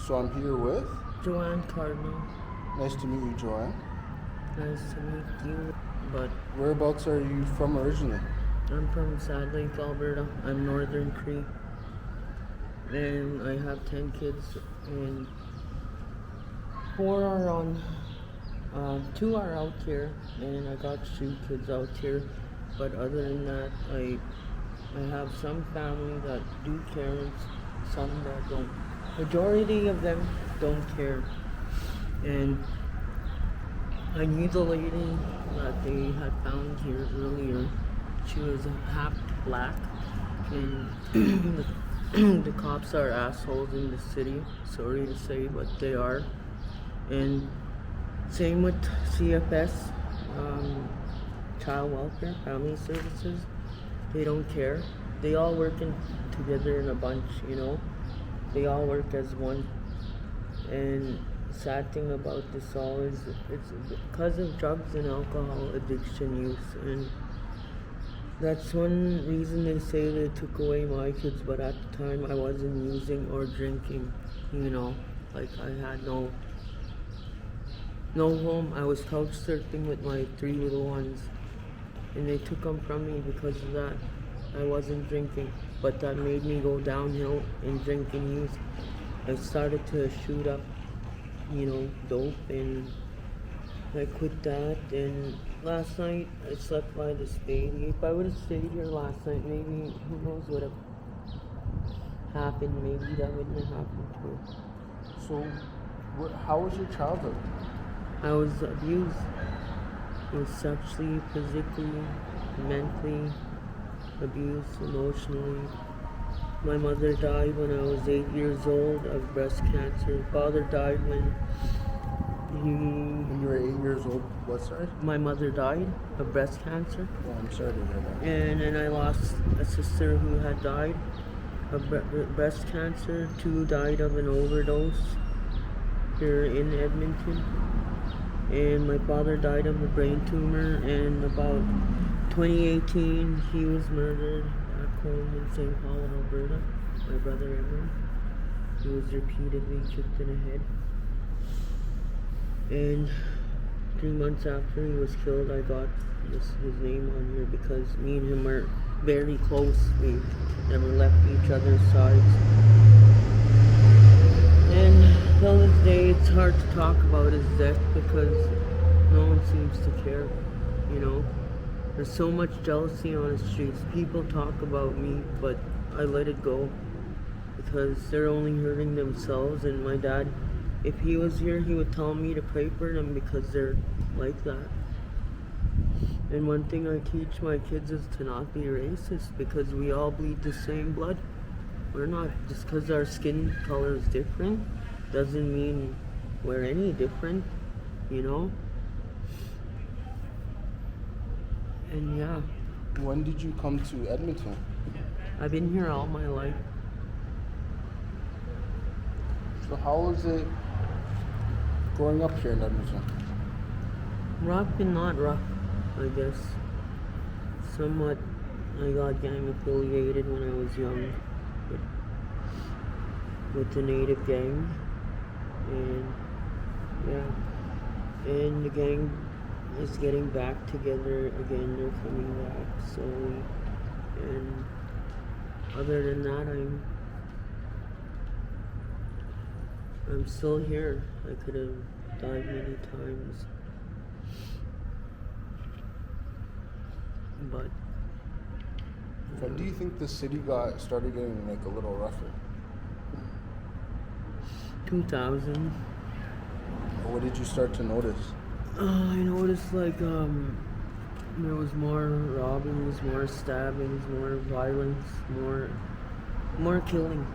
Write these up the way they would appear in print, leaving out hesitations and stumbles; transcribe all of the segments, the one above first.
So I'm here with. Joanne Cardinal. Nice to meet you, Joanne. Nice to meet you. But Whereabouts are you from originally? I'm from Sad Lake, Alberta. I'm Northern Cree. And I have 10 kids, and 4 are on, 2 are out here, and I got 2 kids out here. But other than that, I have some family that do care and some that don't. Majority of them don't care. And I knew the lady that they had found here earlier. She was half black, and the cops are assholes in the city. Sorry to say, but they are. And same with CFS, Child Welfare, Family Services. They don't care. They all working together in a bunch, you know. They all work as one. And sad thing about this all is it's because of drugs and alcohol addiction use, and that's one reason they say they took away my kids. But at the time I wasn't using or drinking, you know, like I had no home. I was couch surfing with my 3 little ones, and they took them from me because of that. I wasn't drinking, but that made me go downhill in drink and use. I started to shoot up, you know, dope, and I quit that. And last night I slept by the spade. If I would have stayed here last night, maybe, who knows what have happened. Maybe that wouldn't have happened too. So, how was your childhood? I was abused. I was sexually, physically, mentally abused, emotionally. My mother died when I was 8 years old of breast cancer. Father died when When you were 8 years old, what, sorry? my mother died of breast cancer. Oh, I'm sorry to hear that. And then I lost a sister who had died of breast cancer. 2 died of an overdose here in Edmonton. And my father died of a brain tumor. And about 2018, he was murdered back home in St. Paul, Alberta. My brother Emery. He was repeatedly kicked in the head. And 3 months after he was killed, I got his name on here because me and him are very close. We never left each other's sides. And till this day, it's hard to talk about his death because no one seems to care, you know. There's so much jealousy on the streets. People talk about me, but I let it go because they're only hurting themselves. And my dad, if he was here, he would tell me to pray for them because they're like that. And one thing I teach my kids is to not be racist because we all bleed the same blood. We're not, just because our skin color is different doesn't mean we're any different, you know? And yeah. When did you come to Edmonton? I've been here all my life. So how was it growing up here in Edmonton? Rough and not rough, I guess. Somewhat, I got gang affiliated when I was young with the native gang. And yeah. And the gang is getting back together again. They're coming back slowly. And other than that, I'm still here. I could have died many times. But When do you think the city started getting like a little rougher? 2000. What did you start to notice? I noticed like there was more robberies, more stabbings, more violence, more killing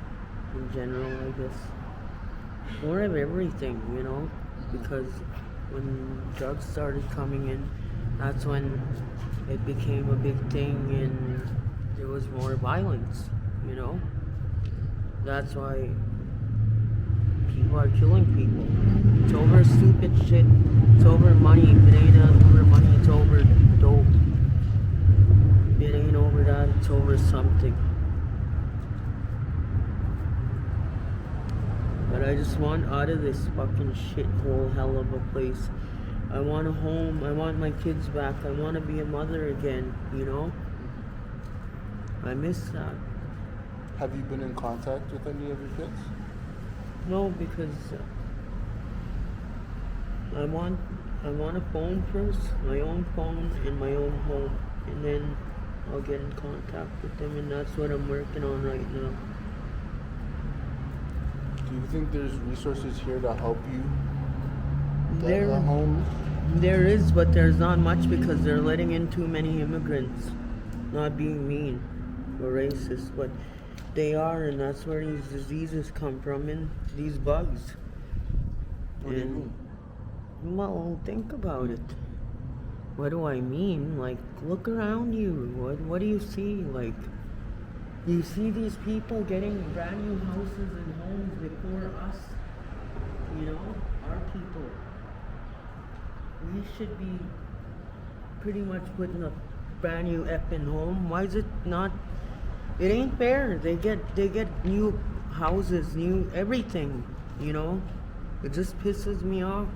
in general, I guess. More of everything, you know, because when drugs started coming in, that's when it became a big thing and there was more violence, you know. That's why people are killing people. It's over stupid shit. It's over money. If it ain't over money, it's over dope. If it ain't over that, it's over something. But I just want out of this fucking shithole hell of a place. I want a home. I want my kids back. I want to be a mother again, you know? I miss that. Have you been in contact with any of your kids? No, because I want a phone first, my own phone in my own home, and then I'll get in contact with them, and that's what I'm working on right now. Do you think there's resources here to help you get There, a home? there is, but there's not much because they're letting in too many immigrants. Not being mean or racist, but they are, and that's where these diseases come from, and these bugs. What do you And- mean? Well, think about it. What do I mean? Like, look around you. What do you see? Like, you see these people getting brand new houses and homes before us. You know, our people. We should be pretty much putting a brand new effing home. Why is it not? It ain't fair. They get new houses, new everything. You know, it just pisses me off.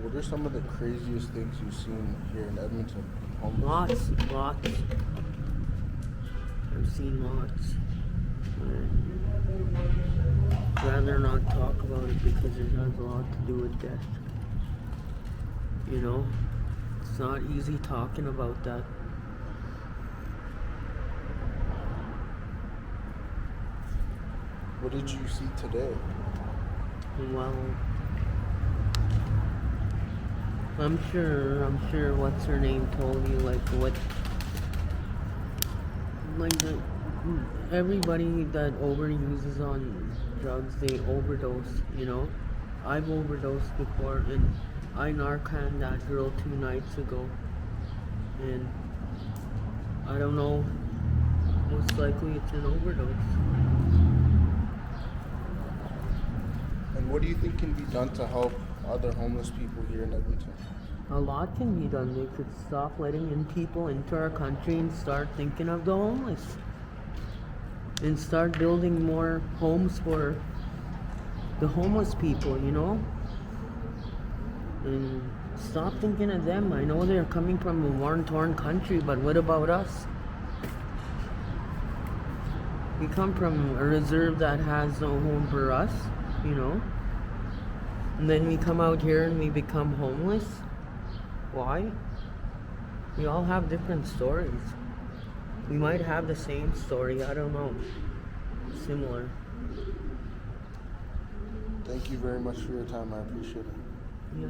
What are some of the craziest things you've seen here in Edmonton? Lots. I've seen lots. I'd rather not talk about it because it has a lot to do with death. You know? It's not easy talking about that. What did you see today? Well, I'm sure what's her name told you, like everybody that overuses on drugs, they overdose, you know? I've overdosed before, and I Narcan that girl 2 nights ago, and I don't know, most likely it's an overdose. And what do you think can be done to help other homeless people here in Edmonton? A lot can be done. They could stop letting in people into our country and start thinking of the homeless. And start building more homes for the homeless people, you know? And stop thinking of them. I know they're coming from a war-torn country, but what about us? We come from a reserve that has no home for us, you know? And then we come out here and we become homeless. Why? We all have different stories. We might have the same story, I don't know. Similar. Thank you very much for your time. I appreciate it. Yeah.